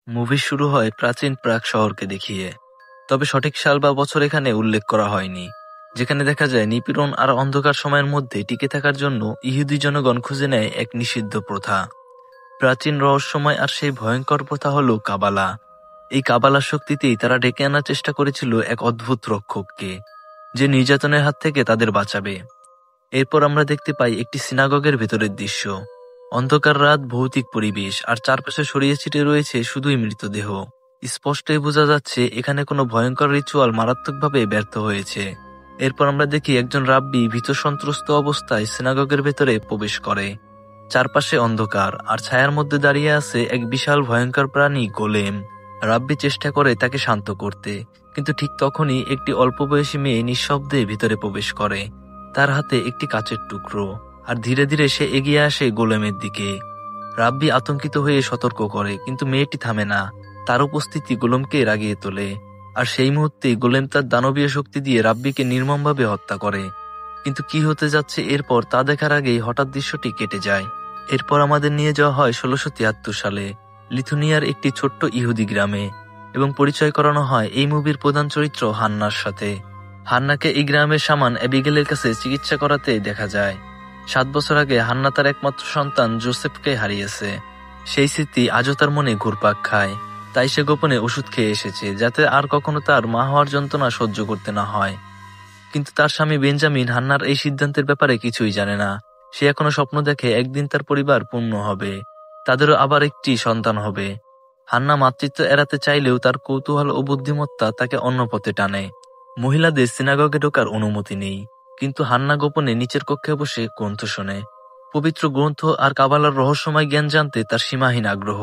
Movie শুরু হয় প্রাচীন প্রাগ শহরকে দেখিয়ে, তবে সঠিক সাল বা বছর এখানে উল্লেখ করা হয়নি। যেখানে দেখা যায় নিপীড়ন আর অন্ধকার সময়ের মধ্যে টিকে থাকার জন্য ইহুদি জনগণ খুঁজে নেয় এক নিষিদ্ধ প্রথা, প্রাচীন রহস্যময় আর সেই ভয়ঙ্কর প্রথা হলো কাবালা। এই কাবালার শক্তিতেই তারা ডেকে আনার চেষ্টা করেছিল এক অদ্ভুত রক্ষককে, যে নির্যাতনের হাত থেকে তাদের বাঁচাবে। এরপর আমরা দেখতে পাই একটি সিনাগগের ভেতরের দৃশ্য। অন্ধকার রাত, ভৌতিক পরিবেশ, আর চারপাশে ছড়িয়ে ছিটিয়ে রয়েছে শুধুই মৃতদেহ। স্পষ্টই বোঝা যাচ্ছে এখানে কোনো ভয়ঙ্কর রিচুয়াল মারাত্মকভাবে ব্যর্থ হয়েছে। এরপর আমরা দেখি একজন রাব্বি ভীত সন্ত্রস্ত অবস্থায় সিনাগগের ভেতরে প্রবেশ করে। চারপাশে অন্ধকার, আর ছায়ার মধ্যে দাঁড়িয়ে আছে এক বিশাল ভয়ঙ্কর প্রাণী গোলেম। রাব্বি চেষ্টা করে তাকে শান্ত করতে, কিন্তু ঠিক তখনই একটি অল্প বয়সী মেয়ে নিঃশব্দে ভিতরে প্রবেশ করে। তার হাতে একটি কাচের টুকরো, আর ধীরে ধীরে সে এগিয়ে আসে গোলেমের দিকে। রাব্বি আতঙ্কিত হয়ে সতর্ক করে, কিন্তু মেয়েটি থামে না। তার উপস্থিতি গোলেমকে রাগিয়ে তোলে, আর সেই মুহূর্তেই গোলেম তার দানবীয় শক্তি দিয়ে রাব্বিকে নির্মমভাবে হত্যা করে। কিন্তু কি হতে যাচ্ছে এরপর তা দেখার আগেই হঠাৎ দৃশ্যটি কেটে যায়। এরপর আমাদের নিয়ে যাওয়া হয় 1673 সালে লিথুনিয়ার একটি ছোট্ট ইহুদি গ্রামে, এবং পরিচয় করানো হয় এই মুভির প্রধান চরিত্র হান্নার সাথে। হান্নাকে এই গ্রামের শামান অ্যাবিগেলের কাছে চিকিৎসা করাতে দেখা যায়। 7 বছর আগে হান্না তার একমাত্র সন্তান জোসেফকে হারিয়েছে। সেই স্মৃতি আজও তার মনে ঘুরপাক খায়। তাই সে গোপনে ওষুধ খেয়ে এসেছে, যাতে আর কখনো তার মা হওয়ার যন্ত্রণা সহ্য করতে না হয়। কিন্তু তার স্বামী বেঞ্জামিন হান্নার এই সিদ্ধান্তের ব্যাপারে কিছুই জানে না। সে এখনো স্বপ্ন দেখে একদিন তার পরিবার পূর্ণ হবে, তাদেরও আবার একটি সন্তান হবে। হান্না মাতৃত্ব এড়াতে চাইলেও তার কৌতূহল ও বুদ্ধিমত্তা তাকে অন্য পথে টানে। মহিলাদের সিনাগগে ঢোকার অনুমতি নেই, কিন্তু হান্না গোপনে নিচের কক্ষে বসে গ্রন্থ শোনে। পবিত্র গ্রন্থ আর কাবালার রহস্যময় জ্ঞান জানতে তার সীমাহীন আগ্রহ।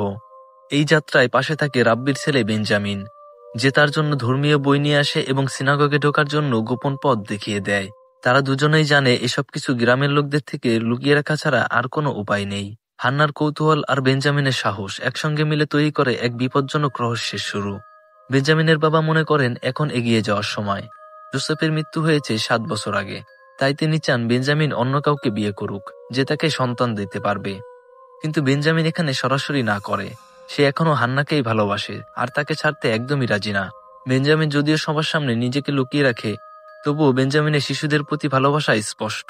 এই যাত্রায় পাশে থাকে রাব্বির ছেলে বেঞ্জামিন, যে তার জন্য ধর্মীয় বই নিয়ে আসে এবং সিনাগগে ঢোকার জন্য গোপন পথ দেখিয়ে দেয়। তারা দুজনেই জানে এসব কিছু গ্রামের লোকদের থেকে লুকিয়ে রাখা ছাড়া আর কোনো উপায় নেই। হান্নার কৌতূহল আর বেঞ্জামিনের সাহস একসঙ্গে মিলে তৈরি করে এক বিপজ্জনক রহস্যের শুরু। বেঞ্জামিনের বাবা মনে করেন এখন এগিয়ে যাওয়ার সময়। জোসেফের মৃত্যু হয়েছে 7 বছর আগে, তাই তিনি চান বেঞ্জামিন অন্য কাউকে বিয়ে করুক, যে তাকে সন্তান দিতে পারবে। কিন্তু বেঞ্জামিন এখানে সরাসরি না করে। সে এখনো হান্নাকেই ভালোবাসে, আর তাকে ছাড়তে একদমই রাজি না। বেঞ্জামিন যদিও সবার সামনে নিজেকে লুকিয়ে রাখে, তবুও বেঞ্জামিনের শিশুদের প্রতি ভালোবাসা স্পষ্ট।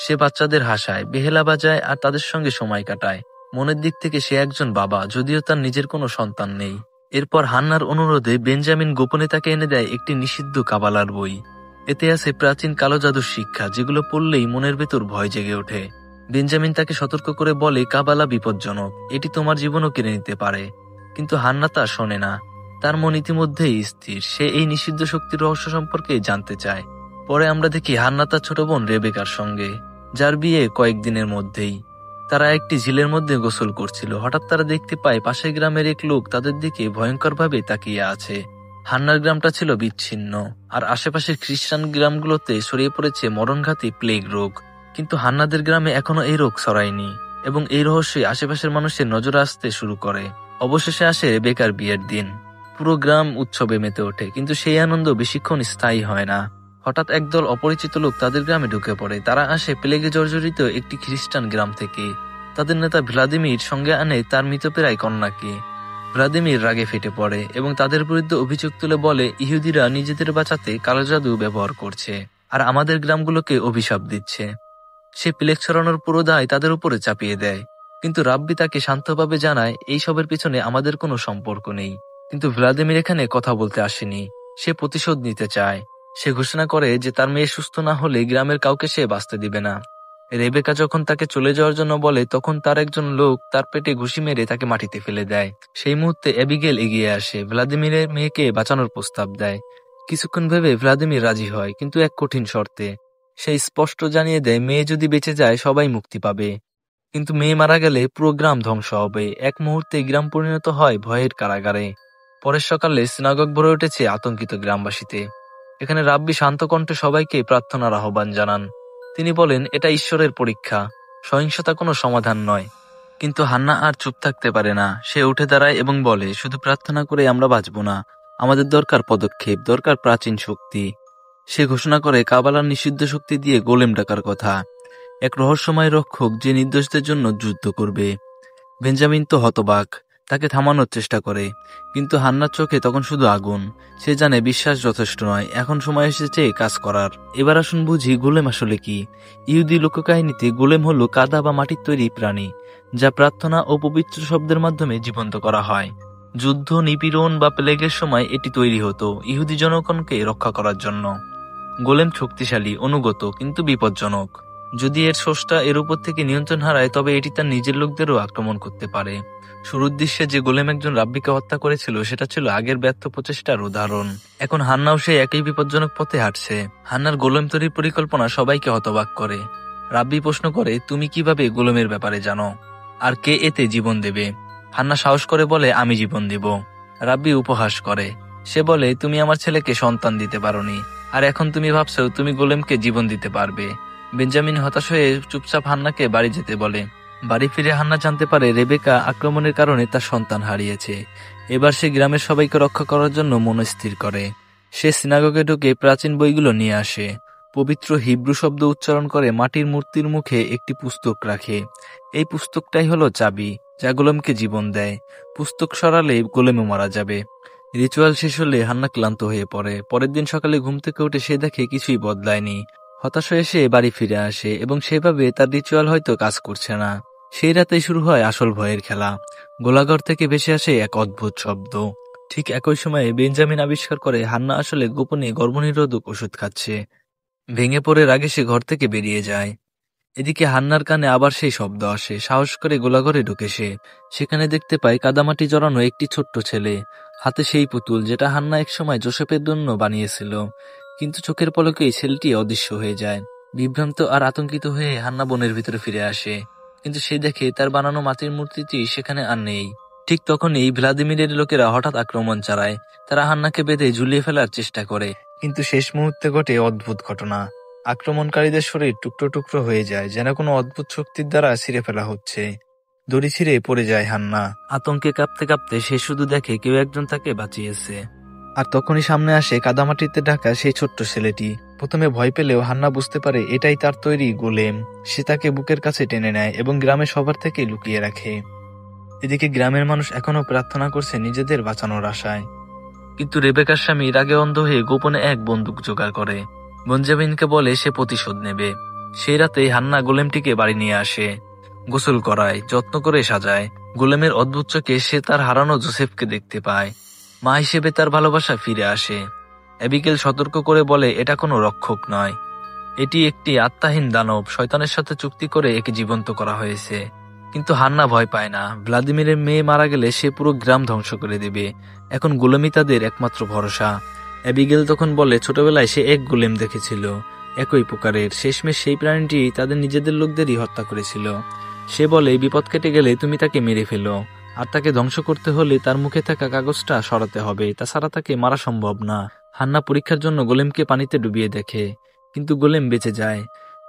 সে বাচ্চাদের হাসায়, বেহেলা বাজায়, আর তাদের সঙ্গে সময় কাটায়। মনের দিক থেকে সে একজন বাবা, যদিও তার নিজের কোনো সন্তান নেই। এরপর হান্নার অনুরোধে বেঞ্জামিন গোপনে তাকে এনে দেয় একটি নিষিদ্ধ কাবালার বই। এতে আছে প্রাচীন কালো জাদুর শিক্ষা, যেগুলো পড়লেই মনের ভেতর ভয় জেগে ওঠে। বেঞ্জামিন তাকে সতর্ক করে বলে কাবালা বিপজ্জনক, এটি তোমার জীবনও কেড়ে নিতে পারে। কিন্তু হান্না তা শোনে না। তার মন ইতিমধ্যেই স্থির, সে এই নিষিদ্ধ শক্তির রহস্য সম্পর্কে জানতে চায়। পরে আমরা দেখি হান্না তার ছোট বোন রেবেকার সঙ্গে, যার বিয়ে কয়েকদিনের মধ্যেই। তারা একটি ঝিলের মধ্যে গোসল করছিল। হঠাৎ তারা দেখতে পায় পাশের গ্রামের এক লোক তাদের দিকে ভয়ঙ্করভাবে তাকিয়ে আছে। হান্নার গ্রামটা ছিল বিচ্ছিন্ন, আর আশেপাশের খ্রিস্টান গ্রামগুলোতে ছড়িয়ে পড়েছে মরণঘাতী প্লেগ রোগ। কিন্তু হান্নাদের গ্রামে এখনো এই রোগ ছড়ায়নি, এবং এই রহস্যে আশেপাশের মানুষের নজর আসতে শুরু করে। অবশেষে আসে রেবেকার বিয়ের দিন। পুরো গ্রাম উৎসবে মেতে ওঠে, কিন্তু সেই আনন্দ বেশিক্ষণ স্থায়ী হয় না। হঠাৎ একদল অপরিচিত লোক তাদের গ্রামে ঢুকে পড়ে। তারা আসে প্লেগে জর্জরিত একটি খ্রিস্টান গ্রাম থেকে। তাদের নেতা ভ্লাদিমির সঙ্গে আনে তার মৃতপ্রায় কন্যাকে। ভ্লাদিমির রাগে ফেটে পড়ে এবং তাদের বিরুদ্ধে অভিযোগ তুলে বলে ইহুদিরা নিজেদের বাঁচাতে কালো জাদু ব্যবহার করছে, আর আমাদের গ্রামগুলোকে অভিশাপ দিচ্ছে। সে প্লেগ ছড়ানোর পুরো দায় তাদের উপরে চাপিয়ে দেয়। কিন্তু রাব্বি তাকে শান্তভাবে জানায় এইসবের পিছনে আমাদের কোনো সম্পর্ক নেই। কিন্তু ভ্লাদিমির এখানে কথা বলতে আসেনি, সে প্রতিশোধ নিতে চায়। সে ঘোষণা করে যে তার মেয়ে সুস্থ না হলে গ্রামের কাউকে সে বাঁচতে দিবে না। রেবেকা যখন তাকে চলে যাওয়ার জন্য বলে, তখন তার একজন লোক তার পেটে ঘুষি মেরে তাকে মাটিতে ফেলে দেয়। সেই মুহূর্তে অ্যাবিগেল এগিয়ে আসে, ভ্লাদিমিরের মেয়েকে বাঁচানোর প্রস্তাব দেয়। কিছুক্ষণ ভেবে ভ্লাদিমির রাজি হয়, কিন্তু এক কঠিন শর্তে। সে স্পষ্ট জানিয়ে দেয় মেয়ে যদি বেঁচে যায় সবাই মুক্তি পাবে, কিন্তু মেয়ে মারা গেলে পুরো গ্রাম ধ্বংস হবে। এক মুহূর্তে গ্রাম পরিণত হয় ভয়ের কারাগারে। পরের সকালে সিনাগগ ভরে উঠেছে আতঙ্কিত গ্রামবাসীতে। এখানে রাব্বি শান্ত কণ্ঠে সবাইকে প্রার্থনার আহ্বান জানান। তিনি বলেন এটা ঈশ্বরের পরীক্ষা, সহিংসতা কোনো সমাধান নয়। কিন্তু হান্না আর চুপ থাকতে পারে না। সে উঠে দাঁড়ায় এবং বলে, শুধু প্রার্থনা করে আমরা বাঁচব না, আমাদের দরকার পদক্ষেপ, দরকার প্রাচীন শক্তি। সে ঘোষণা করে কাবালার নিষিদ্ধ শক্তি দিয়ে গোলেম ডাকার কথা, এক রহস্যময় রক্ষক যে নির্দোষদের জন্য যুদ্ধ করবে। বেঞ্জামিন তো হতবাক। তাকে থামানোর চেষ্টা করে, কিন্তু হান্নার চোখে তখন শুধু আগুন। সে জানে বিশ্বাস যথেষ্ট নয়, এখন সময় এসেছে কাজ করার। এবার আসুন বুঝি গোলেম আসলে কি। ইহুদি লোককাহিনীতে গোলেম হলো কাদা বা মাটির তৈরি প্রাণী, যা প্রার্থনা ও পবিত্র শব্দের মাধ্যমে জীবন্ত করা হয়। যুদ্ধ, নিপীড়ন বা প্লেগের সময় এটি তৈরি হতো ইহুদি জনগণকে রক্ষা করার জন্য। গোলেম শক্তিশালী, অনুগত, কিন্তু বিপজ্জনক। যদি এর স্রষ্টা এর উপর থেকে নিয়ন্ত্রণ হারায়, তবে এটি তার নিজের লোকদেরও আক্রমণ করতে পারে। শুরুর দৃশ্যে যে গোলেম একজন রাব্বিকে হত্যা করেছিল, সেটা ছিল আগের ব্যর্থ প্রচেষ্টার উদাহরণ। এখন হান্নাও সেই একই বিপজ্জনক পথে হাঁটছে। হান্নার গোলেম তৈরির পরিকল্পনা সবাইকে হতবাক করে। রাব্বি প্রশ্ন করে, তুমি কিভাবে গোলেমের ব্যাপারে জানো, আর কে এতে জীবন দেবে? হান্না সাহস করে বলে, আমি জীবন দিব। রাব্বি উপহাস করে। সে বলে, তুমি আমার ছেলেকে সন্তান দিতে পারোনি, আর এখন তুমি ভাবছো তুমি গোলেমকে জীবন দিতে পারবে। বেঞ্জামিন হতাশ হয়ে চুপচাপ হান্নাকে বাড়ি যেতে বলে। বাড়ি ফিরে হান্না জানতে পারে রেবেকা আক্রমণের কারণে তার সন্তান হারিয়েছে। এবার সে গ্রামের সবাইকে রক্ষা করার জন্য মনস্থির করে। সে সিনাগগে ঢুকে প্রাচীন বইগুলো নিয়ে আসে, পবিত্র হিব্রু শব্দ উচ্চারণ করে মাটির মূর্তির মুখে একটি পুস্তক রাখে। এই পুস্তকটাই হলো চাবি, যা গোলেমকে জীবন দেয়। পুস্তক সরালে গোলেমও মারা যাবে। রিচুয়াল শেষ হলে হান্না ক্লান্ত হয়ে পড়ে। পরের দিন সকালে ঘুম থেকে উঠে সে দেখে কিছুই বদলায়নি। হতাশ হয়ে সে বাড়ি ফিরে আসে এবং সেভাবে তার রিচুয়াল হয়তো কাজ করছে না। সেই রাতেই শুরু হয় আসল ভয়ের খেলা। গোলাঘর থেকে ভেসে আসে এক অদ্ভুত শব্দ। ঠিক একই সময়ে বেঞ্জামিন আবিষ্কার করে হান্না আসলে গোপনে গর্ভনিরোধক ওষুধ খাচ্ছে। ভেঙে পড়ে রাগে সে ঘর থেকে বেরিয়ে যায়। এদিকে হান্নার কানে আবার সেই শব্দ আসে। সাহস করে গোলাঘরে ঢুকে সে। সেখানে দেখতে পায় কাদামাটি জড়ানো একটি ছোট্ট ছেলে, হাতে সেই পুতুল যেটা হান্না একসময় জোসেফের জন্য বানিয়েছিল। কিন্তু চোখের পলকেই ছেলেটি অদৃশ্য হয়ে যায়। বিভ্রান্ত আর আতঙ্কিত হয়ে হান্না বনের ভিতরে ফিরে আসে, কিন্তু সে দেখে তার বানানো মাটির মূর্তিটি সেখানে আর নেই। ঠিক তখনই ভ্লাদিমিরের লোকেরা হঠাৎ আক্রমণ চালায়। তারা হান্নাকে বেঁধে ঝুলিয়ে ফেলার চেষ্টা করে, কিন্তু শেষ মুহূর্তে ঘটে অদ্ভুত ঘটনা। আক্রমণকারীদের শরীর টুকরো টুকরো হয়ে যায়, যেন কোনো অদ্ভুত শক্তির দ্বারা ছিঁড়ে ফেলা হচ্ছে। দড়ি ছিঁড়ে পড়ে যায় হান্না। আতঙ্কে কাঁপতে কাঁপতে সে শুধু দেখে কেউ একজন তাকে বাঁচিয়েছে। আর তখনই সামনে আসে কাদামাটিতে ঢাকা সেই ছোট্ট ছেলেটি। প্রথমে ভয় পেলেও হান্না বুঝতে পারে এটাই তার তৈরি গোলেম। সে তাকে বুকের কাছে টেনে নেয় এবং গ্রামের সবার থেকে লুকিয়ে রাখে। এদিকে গ্রামের মানুষ এখনো প্রার্থনা করছে নিজেদের বাঁচানোর আশায়। কিন্তু রেবেকার স্বামী রাগে অন্ধ হয়ে গোপনে এক বন্দুক জোগাড় করে। বেঞ্জামিনকে বলে সে প্রতিশোধ নেবে। সেই রাতেই হান্না গোলেমটিকে বাড়ি নিয়ে আসে, গোসল করায়, যত্ন করে সাজায়। গোলেমের অদ্ভুত চোখে সে তার হারানো জোসেফকে দেখতে পায়। মা হিসেবে তার ভালোবাসা ফিরে আসে। অ্যাবিগেল সতর্ক করে বলে, এটা কোনো রক্ষক নয়, এটি একটি আত্মাহীন দানব। শয়তানের সাথে চুক্তি করে একে জীবন্ত করা হয়েছে। কিন্তু হান্না ভয় পায় না। ভ্লাদিমিরের মেয়ে মারা গেলে সে পুরো গ্রাম ধ্বংস করে দেবে। এখন গোলেমই তাদের একমাত্র ভরসা। অ্যাবিগেল তখন বলে, ছোটবেলায় সে এক গোলেম দেখেছিল, একই প্রকারের। শেষমেশ সেই প্রাণীটি তাদের নিজেদের লোকদেরই হত্যা করেছিল। সে বলে, বিপদ কেটে গেলে তুমি তাকে মেরে ফেলো, আর তাকে ধ্বংস করতে হলে তার মুখে থাকা কাগজটা সরাতে হবে, তাছাড়া তাকে মারা সম্ভব না। হান্না পরীক্ষার জন্য গোলেমকে পানিতে ডুবিয়ে দেখে, কিন্তু গোলেম বেঁচে যায়।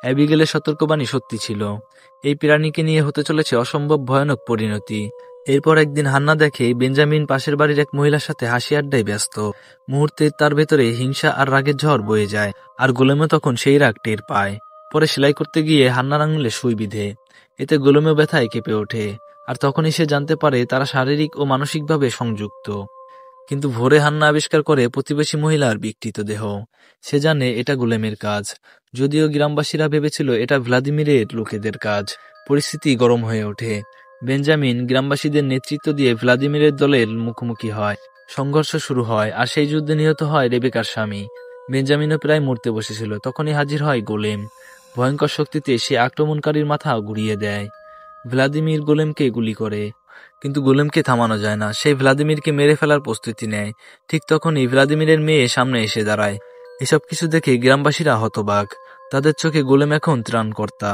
অ্যাবিগেলের সতর্কবাণী সত্যি ছিল। এই প্রাণীকে নিয়ে হতে চলেছে অসম্ভব ভয়ানক পরিণতি। এরপর একদিন হান্না দেখে বেঞ্জামিন পাশের বাড়ির এক মহিলার সাথে হাসি আড্ডায় ব্যস্ত। মুহূর্তে তার ভেতরে হিংসা আর রাগের ঝড় বয়ে যায়, আর গোলেমও তখন সেই রাগ টের পায়। পরে সেলাই করতে গিয়ে হান্নার আঙুলে সুই বিঁধে। এতে গোলেমও ব্যথায় কেঁপে ওঠে, আর তখনই সে জানতে পারে তারা শারীরিক ও মানসিকভাবে সংযুক্ত। কিন্তু ভোরে হান্না আবিষ্কার করে প্রতিবেশী মহিলার বিকৃত দেহ। সে জানে এটা গোলেমের কাজ, যদিও গ্রামবাসীরা ভেবেছিল এটা ভ্লাদিমিরের লোকেদের কাজ। পরিস্থিতি গরম হয়ে ওঠে। বেঞ্জামিন গ্রামবাসীদের নেতৃত্ব দিয়ে ভ্লাদিমিরের দলের মুখোমুখি হয়। সংঘর্ষ শুরু হয়, আর সেই যুদ্ধে নিহত হয় রেবেকার স্বামী। বেঞ্জামিনও প্রায় মরতে বসেছিল, তখনই হাজির হয় গোলেম। ভয়ঙ্কর শক্তিতে সে আক্রমণকারীর মাথা গুড়িয়ে দেয়। ভ্লাদিমির গোলেমকে গুলি করে, কিন্তু গোলেমকে থামানো যায় না। সে ভ্লাদিমিরকে মেরে ফেলার প্রস্তুতি নেয়। ঠিক তখনই ভ্লাদিমিরের মেয়ে সামনে এসে দাঁড়ায়। এসব কিছু দেখে গ্রামবাসীরা হতবাক। তাদের চোখে গোলেম এখন ত্রাণকর্তা।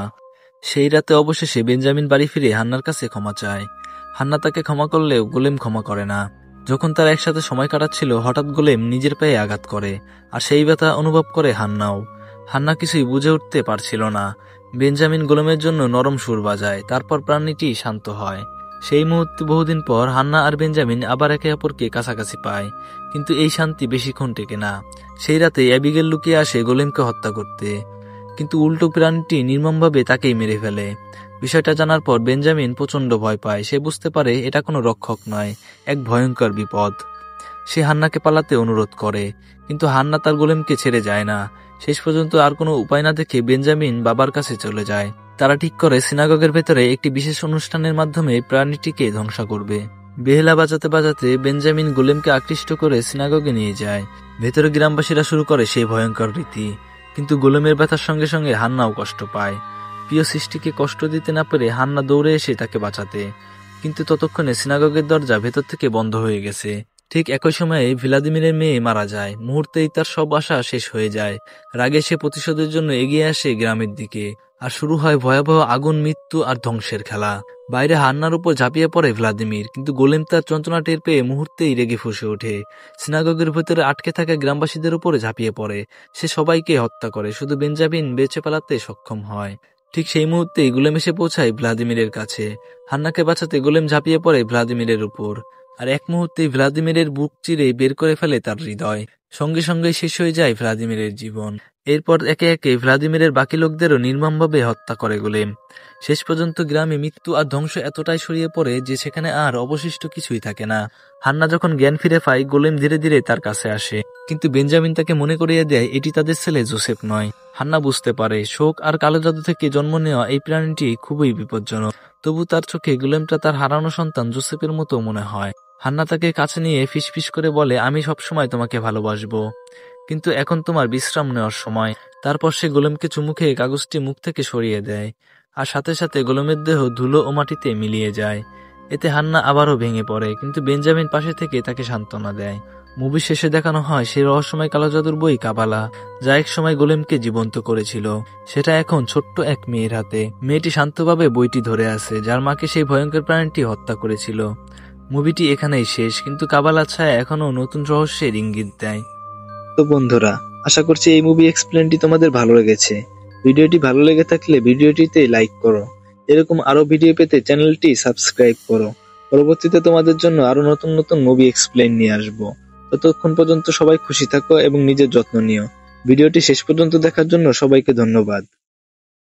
সেই রাতে অবশেষে বেঞ্জামিন বাড়ি ফিরে হান্নার কাছে ক্ষমা চায়। হান্না তাকে ক্ষমা করলেও গোলেম ক্ষমা করে না। যখন তারা একসাথে সময় কাটাচ্ছিল, হঠাৎ গোলেম নিজের পায়ে আঘাত করে, আর সেই ব্যথা অনুভব করে হান্নাও। হান্না কিছুই বুঝে উঠতে পারছিল না। বেঞ্জামিন গোলেমের জন্য নরম সুর বাজায়, তারপর প্রাণীটি শান্ত হয়। সেই মুহূর্তে বহুদিন পর হান্না আর বেঞ্জামিন আবার একে অপরকে কাছাকাছি পায়, কিন্তু এই শান্তি বেশিক্ষণ টেকে না। সেই রাতে অ্যাবিগেল লুকিয়ে আসে গোলেমকে হত্যা করতে। কিন্তু উল্টো প্রাণীটি নির্মমভাবে তাকেই মেরে ফেলে। বিষয়টা জানার পর বেঞ্জামিন প্রচন্ড ভয় পায়। সে বুঝতে পারে এটা কোনো রক্ষক নয়, এক ভয়ঙ্কর বিপদ। সে হান্নাকে পালাতে অনুরোধ করে, কিন্তু হান্না তার গোলেমকে ছেড়ে যায় না। শেষ পর্যন্ত আর কোনো উপায় না দেখে বেঞ্জামিন বাবার কাছে চলে যায়। তারা ঠিক করে সিনাগগের ভেতরে একটি বিশেষ অনুষ্ঠানের মাধ্যমে প্রাণীটিকে ধ্বংস করবে। বেহেলা বাজাতে বাজাতে বেঞ্জামিন গোলেমকে আকৃষ্ট করে সিনাগগে নিয়ে যায়। ভেতরে গ্রামবাসীরা শুরু করে সেই ভয়ঙ্কর রীতি, কিন্তু গোলেমের ব্যথার সঙ্গে সঙ্গে হান্নাও কষ্ট পায়। প্রিয় সৃষ্টিকে কষ্ট দিতে না পেরে হান্না দৌড়ে এসে তাকে বাঁচাতে, কিন্তু ততক্ষণে সিনাগগের দরজা ভেতর থেকে বন্ধ হয়ে গেছে। ঠিক একই সময়ে ভ্লাদিমিরের মেয়ে মারা যায়। মুহূর্তেই তার সব আশা শেষ হয়ে যায়। রাগে সে প্রতিশোধের জন্য এগিয়ে আসে গ্রামের দিকে, আর শুরু হয় ভয়াবহ আগুন, মৃত্যু আর ধ্বংসের খেলা। বাইরে হান্নার উপর ঝাঁপিয়ে পড়ে ভ্লাদিমির, কিন্তু গোলেম তার যন্ত্রণা টের পেয়ে মুহূর্তেই রেগে ফুঁসে ওঠে। সিনাগগের ভেতরে আটকে থাকা গ্রামবাসীদের উপরে ঝাঁপিয়ে পড়ে। সে সবাইকে হত্যা করে, শুধু বেঞ্জামিন বেঁচে পালাতে সক্ষম হয়। ঠিক সেই মুহূর্তেই গোলেম এসে পৌঁছায় ভ্লাদিমিরের কাছে। হান্নাকে বাঁচাতে গোলেম ঝাঁপিয়ে পড়ে ভ্লাদিমিরের উপর, আর এক মুহূর্তেই ভ্লাদিমিরের বুক চিরে বের করে ফেলে তার হৃদয়। সঙ্গে সঙ্গে শেষ হয়ে যায় ভ্লাদিমিরের জীবন। এরপর একে একে ভ্লাদিমিরের বাকি লোকদেরও নির্মমভাবে হত্যা করে গোলেম। শেষ পর্যন্ত গ্রামে মৃত্যু আর ধ্বংস এতটাই ছড়িয়ে পড়ে যে সেখানে আর অবশিষ্ট কিছুই থাকে না। হান্না যখন জ্ঞান ফিরে পায়, গোলেম ধীরে ধীরে তার কাছে আসে, কিন্তু বেঞ্জামিন তাকে মনে করিয়ে দেয় এটি তাদের ছেলে জোসেফ নয়। হান্না বুঝতে পারে শোক আর কালো জাদু থেকে জন্ম নেওয়া এই প্রাণীটি খুবই বিপজ্জনক। তবু তার চোখে গোলেমটা তার হারানো সন্তান জোসেফের মতো মনে হয়। হান্না তাকে কাছে নিয়ে ফিসফিস করে বলে, আমি সবসময় তোমাকে ভালোবাসবো, কিন্তু এখন তোমার বিশ্রাম নেওয়ার সময়। তারপর সে গোলেমকে চুমু খেয়ে কাগজটি মুখ থেকে সরিয়ে দেয়, আর সাথে সাথে গোলেমের দেহ ধুলো ও মাটিতে মিলিয়ে যায়। এতে হান্না আবারও ভেঙে পড়ে, কিন্তু বেঞ্জামিন পাশে থেকে তাকে সান্ত্বনা দেয়। মুভি শেষে দেখানো হয় সেই রহস্যময় কালো জাদুর বই কাবালা, যা এক সময় গোলেমকে জীবন্ত করেছিল। সেটা এখন ছোট্ট এক মেয়ের হাতে। মেয়েটি শান্তভাবে বইটি ধরে আছে, যার মাকে সেই ভয়ঙ্কর প্রাণীটি হত্যা করেছিল। মুভিটি এখানেই শেষ, কিন্তু কাবালা ছায়া এখনো নতুন রহস্যের ইঙ্গিত দেয়। তো বন্ধুরা, আশা করছি এই মুভি এক্সপ্লেনটি তোমাদের ভালো লেগেছে। ভিডিওটি ভালো লেগে থাকলে ভিডিওটিতে লাইক করো। এরকম আরো ভিডিও পেতে চ্যানেলটি সাবস্ক্রাইব করো। পরবর্তীতে তোমাদের জন্য আরো নতুন নতুন মুভি এক্সপ্লেন নিয়ে আসবো। ততক্ষণ পর্যন্ত সবাই খুশি থাকো এবং নিজের যত্ন নিও। ভিডিওটি শেষ পর্যন্ত দেখার জন্য সবাইকে ধন্যবাদ।